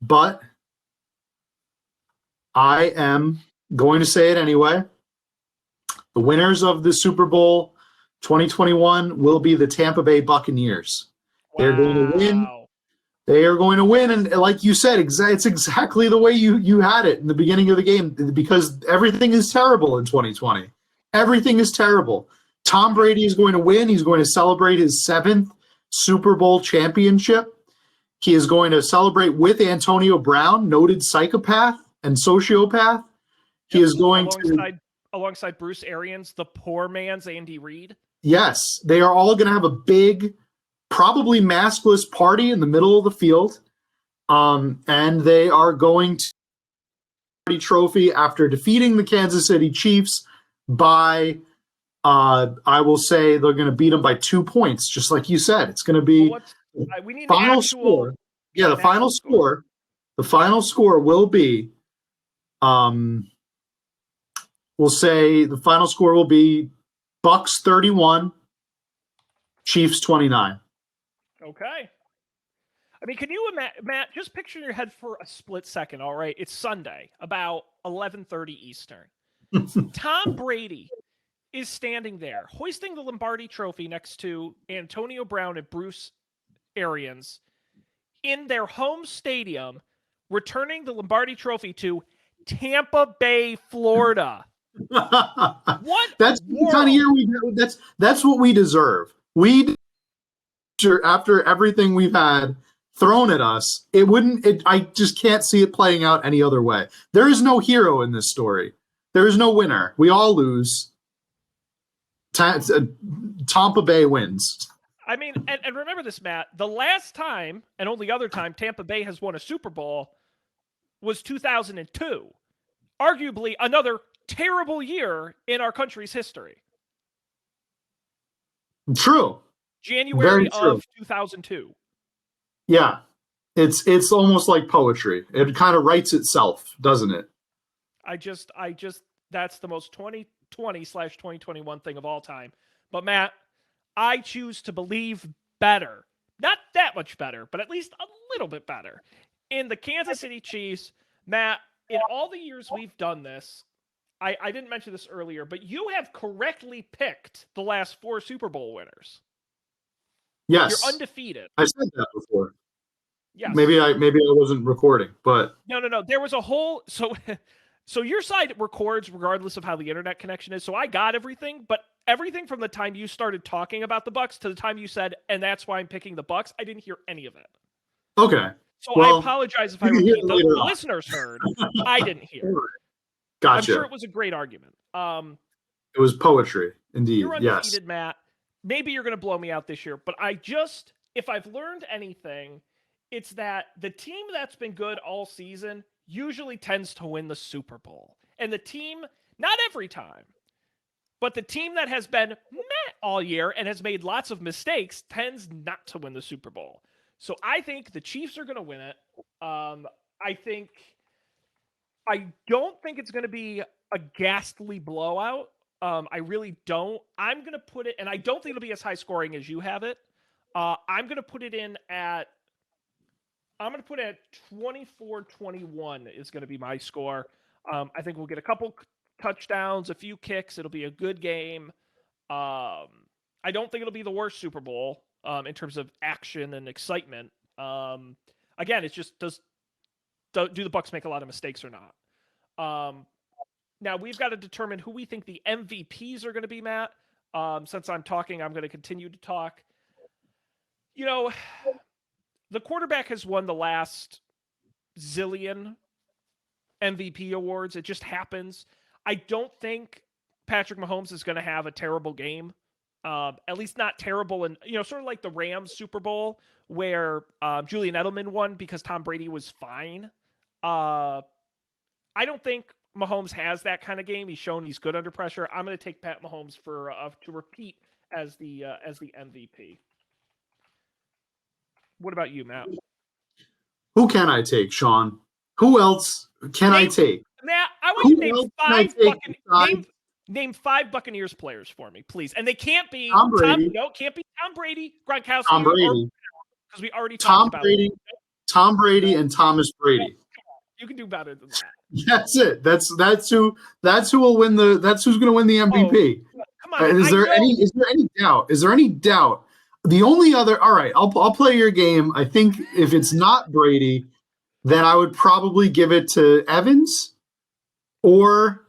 But I am going to say it anyway. The winners of the Super Bowl 2021 will be the Tampa Bay Buccaneers. Wow. They're going to win. They are going to win. And like you said, it's exactly the way you had it in the beginning of the game because everything is terrible in 2020. Everything is terrible. Tom Brady is going to win. He's going to celebrate his 7th Super Bowl championship. He is going to celebrate with Antonio Brown, noted psychopath and sociopath. He is going alongside Bruce Arians, the poor man's Andy Reid? Yes, they are all going to have a big, probably maskless party in the middle of the field. And they are going to trophy after defeating the Kansas City Chiefs by, I will say they're going to beat them by 2 points, just like you said. It's going to be we need final actual score. Yeah, the final score. The final score will be, we'll say the final score will be Bucs 31, Chiefs 29. Okay. I mean, can you imagine, Matt, just picture in your head for a split second, all right? It's Sunday, about 11:30 Eastern. Tom Brady is standing there, hoisting the Lombardi trophy next to Antonio Brown and Bruce Arians in their home stadium, returning the Lombardi trophy to Tampa Bay, Florida. What? That's the kind of year that's what we deserve. After everything we've had thrown at us, I just can't see it playing out any other way. There is no hero in this story. There is no winner. We all lose. Tampa Bay wins. I mean, and remember this, Matt. The last time, and only other time, Tampa Bay has won a Super Bowl was 2002. Arguably another terrible year in our country's history. True. January of 2002. Yeah. It's almost like poetry. It kind of writes itself, doesn't it? I just that's the most 2020/2021 thing of all time. But Matt, I choose to believe better. Not that much better, but at least a little bit better. In the Kansas City Chiefs, Matt, in all the years we've done this, I didn't mention this earlier, but you have correctly picked the last 4 Super Bowl winners. Yes. You're undefeated. I said that before. Yes. Maybe I wasn't recording, but No. There was a whole so your side records regardless of how the internet connection is. So I got everything, but everything from the time you started talking about the Bucs to the time you said, and that's why I'm picking the Bucs, I didn't hear any of it. Okay. So I apologize if I repeat. The listeners heard. I didn't hear. Gotcha. I'm sure it was a great argument. It was poetry, indeed. You're undefeated, yes. Matt. Maybe you're going to blow me out this year, but if I've learned anything, it's that the team that's been good all season usually tends to win the Super Bowl. And the team, not every time, but the team that has been meh all year and has made lots of mistakes tends not to win the Super Bowl. So I think the Chiefs are going to win it. I don't think it's going to be a ghastly blowout. I really don't. I'm going to put it, and I don't think it'll be as high scoring as you have it. I'm going to put it at 24-21 is going to be my score. I think we'll get a couple touchdowns, a few kicks. It'll be a good game. I don't think it'll be the worst Super Bowl in terms of action and excitement. Again, it's just do the Bucs make a lot of mistakes or not? Now we've got to determine who we think the MVPs are going to be, Matt. Since I'm talking, I'm going to continue to talk. You know, the quarterback has won the last zillion MVP awards. It just happens. I don't think Patrick Mahomes is going to have a terrible game. At least not terrible. And, sort of like the Rams Super Bowl where Julian Edelman won because Tom Brady was fine. I don't think Mahomes has that kind of game. He's shown he's good under pressure. I'm going to take Pat Mahomes to repeat as the MVP. What about you, Matt? Who can I take, Sean? Who else can I take? Matt, I want you to name 5 Buccaneers players for me, please. And they can't be Tom Brady. Can't be Tom Brady, Gronkowski, Tom Brady, because we already talked about it. Tom Brady and Thomas Brady. You can do better than that. That's it. That's who will win that's who's going to win the MVP. Oh, come on. Is there any doubt? Is there any doubt? The only other, all right, I'll play your game. I think if it's not Brady, then I would probably give it to Evans or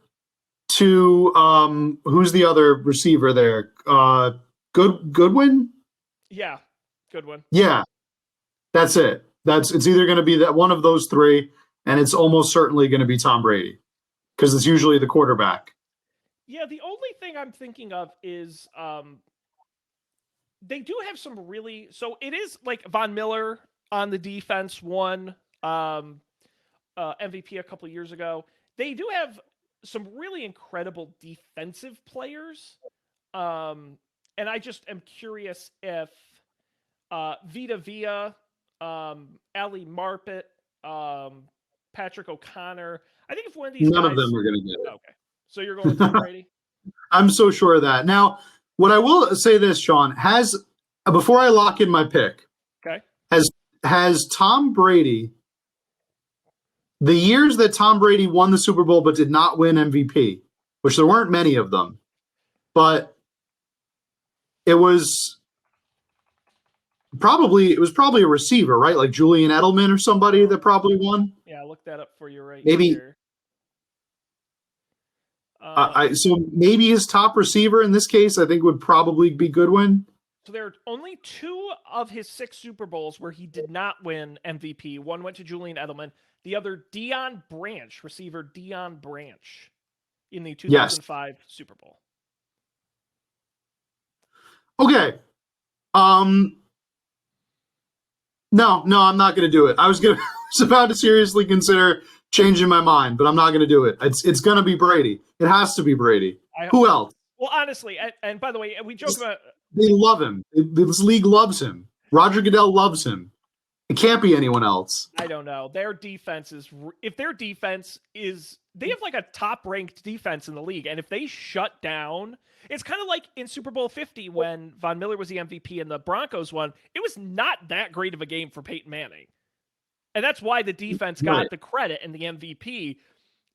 to who's the other receiver there? Goodwin? Yeah, Goodwin. Yeah. That's it. It's either going to be that one of those 3, and it's almost certainly going to be Tom Brady because it's usually the quarterback. Yeah, the only thing I'm thinking of is they do have some really, so it is like Von Miller on the defense won MVP a couple years ago. They do have some really incredible defensive players. Um, and I just am curious if Vita Villa, Ali Marpet, Patrick O'Connor. I think if one of these None guys. of them are going to get it. Okay. So you're going with Tom Brady? I'm so sure of that. Now, what I will say this, Sean, before I lock in my pick, okay, has Tom Brady, the years that Tom Brady won the Super Bowl but did not win MVP, which there weren't many of them, but it was probably a receiver, right? Like Julian Edelman or somebody that probably won. Yeah, look that up for you right maybe here. So maybe his top receiver in this case, I think, would probably be Goodwin. So there are only 2 of his 6 Super Bowls where he did not win MVP. One went to Julian Edelman. The other, Deion Branch, receiver Deion Branch, in the 2005 Super Bowl. Okay. No, I'm not going to do it. I was about to seriously consider changing my mind, but I'm not going to do it. It's going to be Brady. It has to be Brady. Who else? Well, honestly, and by the way, we joke about... They love him. This league loves him. Roger Goodell loves him. It can't be anyone else. I don't know. Their defense is... If their defense is... They have like a top-ranked defense in the league, and if they shut down... It's kind of like in Super Bowl 50 when Von Miller was the MVP and the Broncos won. It was not that great of a game for Peyton Manning. And that's why the defense got the credit and the MVP.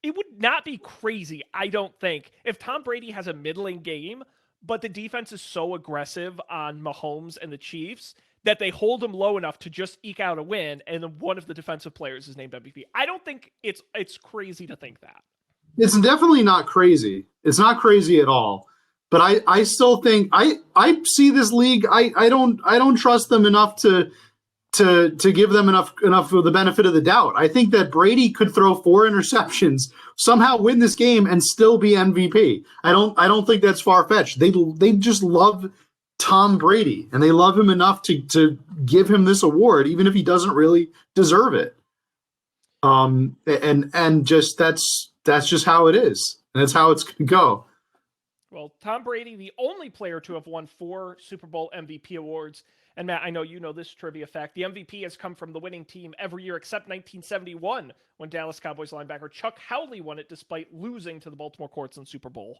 It would not be crazy, I don't think, if Tom Brady has a middling game, but the defense is so aggressive on Mahomes and the Chiefs that they hold him low enough to just eke out a win, and then one of the defensive players is named MVP. I don't think it's crazy to think that. It's definitely not crazy. It's not crazy at all. But I still think I see this league. I don't trust them enough to give them enough of the benefit of the doubt. I think that Brady could throw 4 interceptions, somehow win this game, and still be MVP. I don't think that's far fetched. They just love Tom Brady, and they love him enough to give him this award, even if he doesn't really deserve it. And just that's just how it is, and that's how it's going to go. Well, Tom Brady, the only player to have won 4 Super Bowl MVP awards. And Matt, I know you know this trivia fact. The MVP has come from the winning team every year except 1971, when Dallas Cowboys linebacker Chuck Howley won it despite losing to the Baltimore Colts in Super Bowl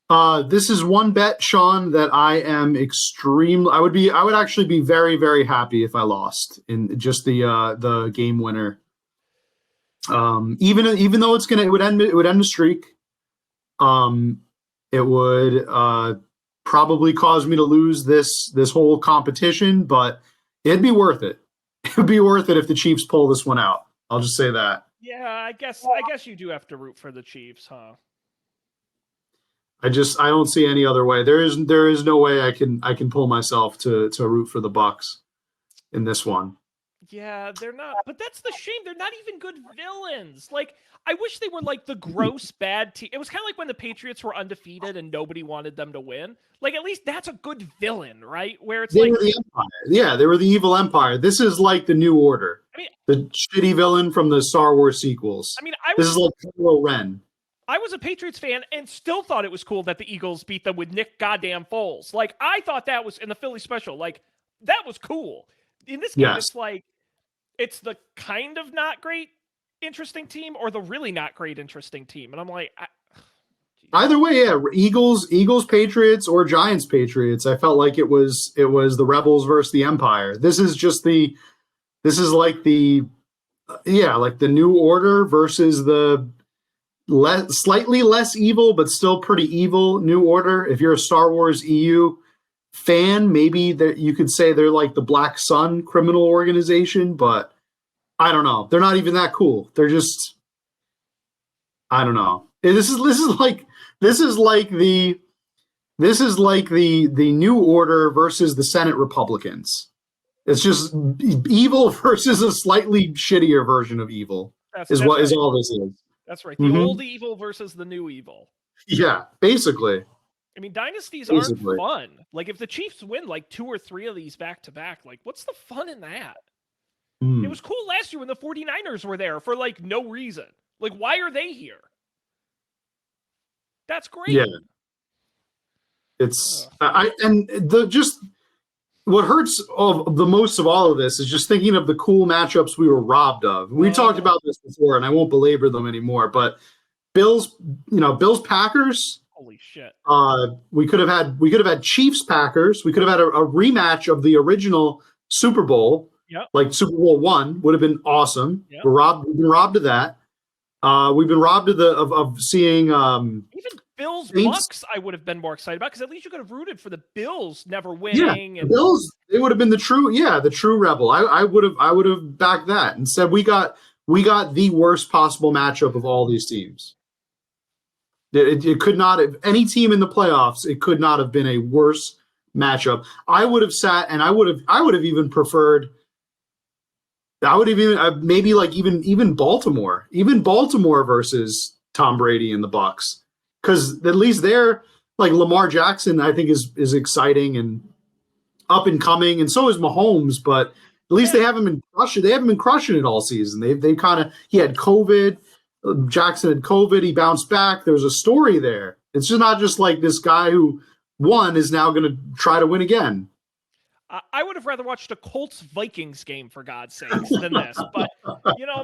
5. This is one bet, Sean, that I am extremely. I would actually be very, very happy if I lost in just the game winner. Even though it would end the streak. It would probably cause me to lose this whole competition, but it'd be worth it. It'd be worth it if the Chiefs pull this one out. I'll just say that. Yeah, I guess you do have to root for the Chiefs, huh? I don't see any other way. There is no way I can pull myself to root for the Bucs in this one. Yeah, they're not. But that's the shame. They're not even good villains. Like, I wish they were like the gross bad team. It was kind of like when the Patriots were undefeated and nobody wanted them to win. Like, at least that's a good villain, right? Where it's they were the Empire. Yeah, they were the evil Empire. This is like the New Order. I mean, the shitty villain from the Star Wars sequels. I mean, this is like Kylo Ren. I was a Patriots fan and still thought it was cool that the Eagles beat them with Nick goddamn Foles. Like, I thought that was in the Philly special. Like, that was cool. In this game, It's like, it's the kind of not great, interesting team or the really not great, interesting team. And I'm like, either way, yeah, Eagles, Patriots, or Giants, Patriots. I felt like it was the Rebels versus the Empire. This is like the New Order versus the slightly less evil, but still pretty evil New Order. If you're a Star Wars EU fan, maybe that you could say they're like the Black Sun criminal organization, but I don't know. They're not even that cool. They're just, I don't know. This is like the New Order versus the Senate Republicans. It's just evil versus a slightly shittier version of evil. Is all this is. That's right. The old evil versus the new evil. Yeah, basically. I mean, dynasties aren't fun. Like, if the Chiefs win like 2 or 3 of these back to back, like, what's the fun in that? It was cool last year when the 49ers were there for like no reason. Like, why are they here? That's great. Yeah. It's what hurts of the most of all of this is just thinking of the cool matchups we were robbed of. We talked about this before, and I won't belabor them anymore. But Bills Packers. Holy shit! We could have had Chiefs Packers. We could have had a rematch of the original Super Bowl. Yep. Like Super Bowl I would have been awesome. Yep. We've been robbed of that. We've been robbed of seeing even Bills Bucs. I would have been more excited about because at least you could have rooted for the Bills never winning. Yeah, the Bills. They would have been the true rebel. I would have backed that. Instead, we got the worst possible matchup of all these teams. It could not have any team in the playoffs. It could not have been a worse matchup. I would have sat and I would have even preferred. I would have even maybe like even Baltimore versus Tom Brady and the Bucs, because at least they're like Lamar Jackson. I think is exciting and up and coming, and so is Mahomes. But at least they haven't been crushing. They haven't been crushing it all season. They kind of he had COVID. Jackson had COVID. He bounced back. There's a story there. It's just not just like this guy who won is now going to try to win again. I would have rather watched a Colts-Vikings game, for God's sakes, than this. But,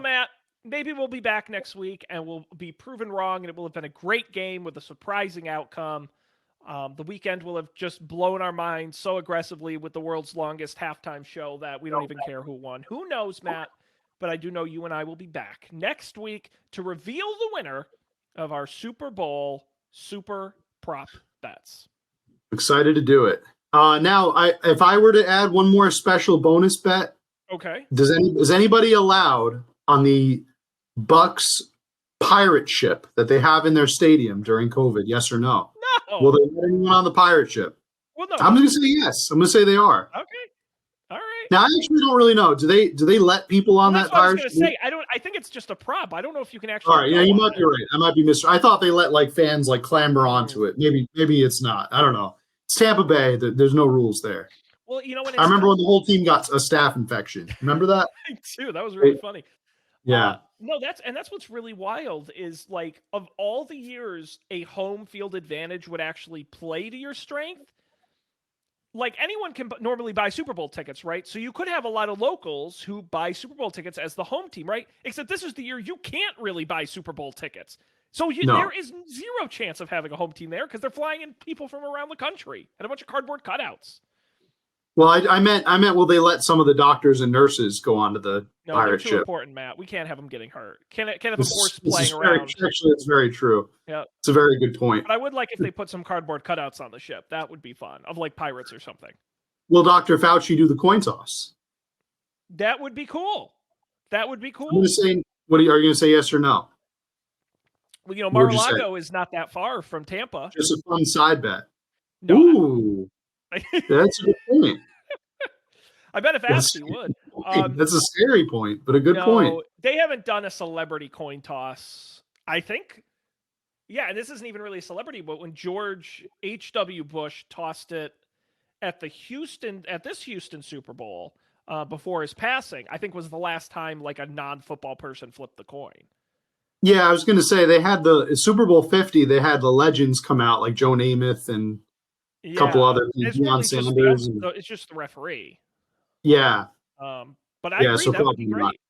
Matt, maybe we'll be back next week and we'll be proven wrong, and it will have been a great game with a surprising outcome. The weekend will have just blown our minds so aggressively with the world's longest halftime show that we don't even care who won. Who knows, Matt? But I do know you and I will be back next week to reveal the winner of our Super Bowl Super Prop Bets. Excited to do it. Now, if I were to add one more special bonus bet, okay, is anybody allowed on the Bucs pirate ship that they have in their stadium during COVID? Yes or no? No. Will they let anyone on the pirate ship? Well, no. I'm going to say yes. I'm going to say they are. Okay. All right. Now, I actually don't really know. Do they let people on that pirate ship? That's what I was going to say. I think it's just a prop. I don't know if you can actually. All right. Yeah, you might be right. I might be I thought they let like fans like clamber onto it. Maybe it's not. I don't know. It's Tampa Bay. There's no rules there. Well, I remember when the whole team got a staph infection. Remember that? I do. That was really funny. Yeah. No, that's what's really wild is like of all the years a home field advantage would actually play to your strength. Like anyone can normally buy Super Bowl tickets, right? So you could have a lot of locals who buy Super Bowl tickets as the home team, right? Except this is the year you can't really buy Super Bowl tickets. So there is zero chance of having a home team there because they're flying in people from around the country and a bunch of cardboard cutouts. Well, I meant will they let some of the doctors and nurses go onto the pirate ship? No, too important, Matt. We can't have them getting hurt. Can't have a horse playing around. Actually, it's very true. Yeah, it's a very good point. But I would like if they put some cardboard cutouts on the ship. That would be fun, of like pirates or something. Will Dr. Fauci do the coin toss? That would be cool. That would be cool. I'm going to say, are you going to say yes or no? Well, Mar-a-Lago is not that far from Tampa. Just a fun side bet. No, ooh, that's a good point. I bet if asked, he would. That's a scary point, but a good point. They haven't done a celebrity coin toss, I think. Yeah, and this isn't even really a celebrity, but when George H.W. Bush tossed it at this Houston Super Bowl before his passing, I think was the last time like a non-football person flipped the coin. Yeah, I was going to say they had the Super Bowl 50. They had the legends come out like Joe Namath and a couple other Deion Sanders. It's just the referee. Yeah. But I agree that would be great.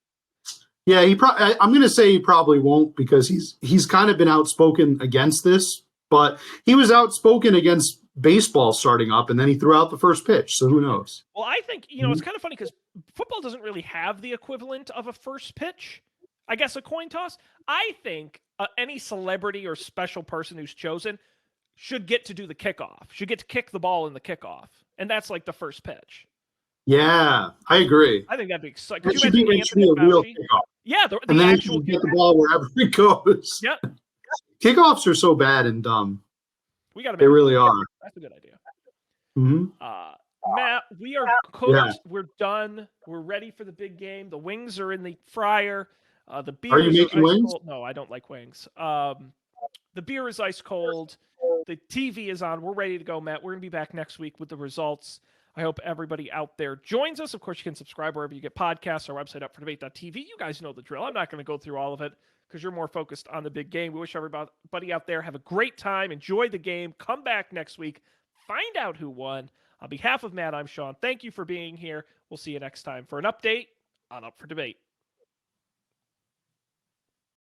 Yeah, I'm going to say he probably won't because he's kind of been outspoken against this, but he was outspoken against baseball starting up, and then he threw out the first pitch. So who knows? Well, I think it's kind of funny because football doesn't really have the equivalent of a first pitch. I guess a coin toss. I think any celebrity or special person who's chosen should get to do the kickoff. Should get to kick the ball in the kickoff, and that's like the first pitch. Yeah, I agree. I think that'd be exciting. It should be a real kickoff. Yeah, and then you get the ball wherever it goes. Yeah, kickoffs are so bad and dumb. They really are. That's a good idea. Mm-hmm. Matt, we are cooked. Yeah. We're done. We're ready for the big game. The wings are in the fryer. The beer Are you is making ice wings? cold. No, I don't like wings. The beer is ice cold. The TV is on. We're ready to go, Matt. We're going to be back next week with the results. I hope everybody out there joins us. Of course, you can subscribe wherever you get podcasts. Our website, upfordebate.tv. You guys know the drill. I'm not going to go through all of it because you're more focused on the big game. We wish everybody out there have a great time. Enjoy the game. Come back next week. Find out who won. On behalf of Matt, I'm Sean. Thank you for being here. We'll see you next time for an update on Up for Debate.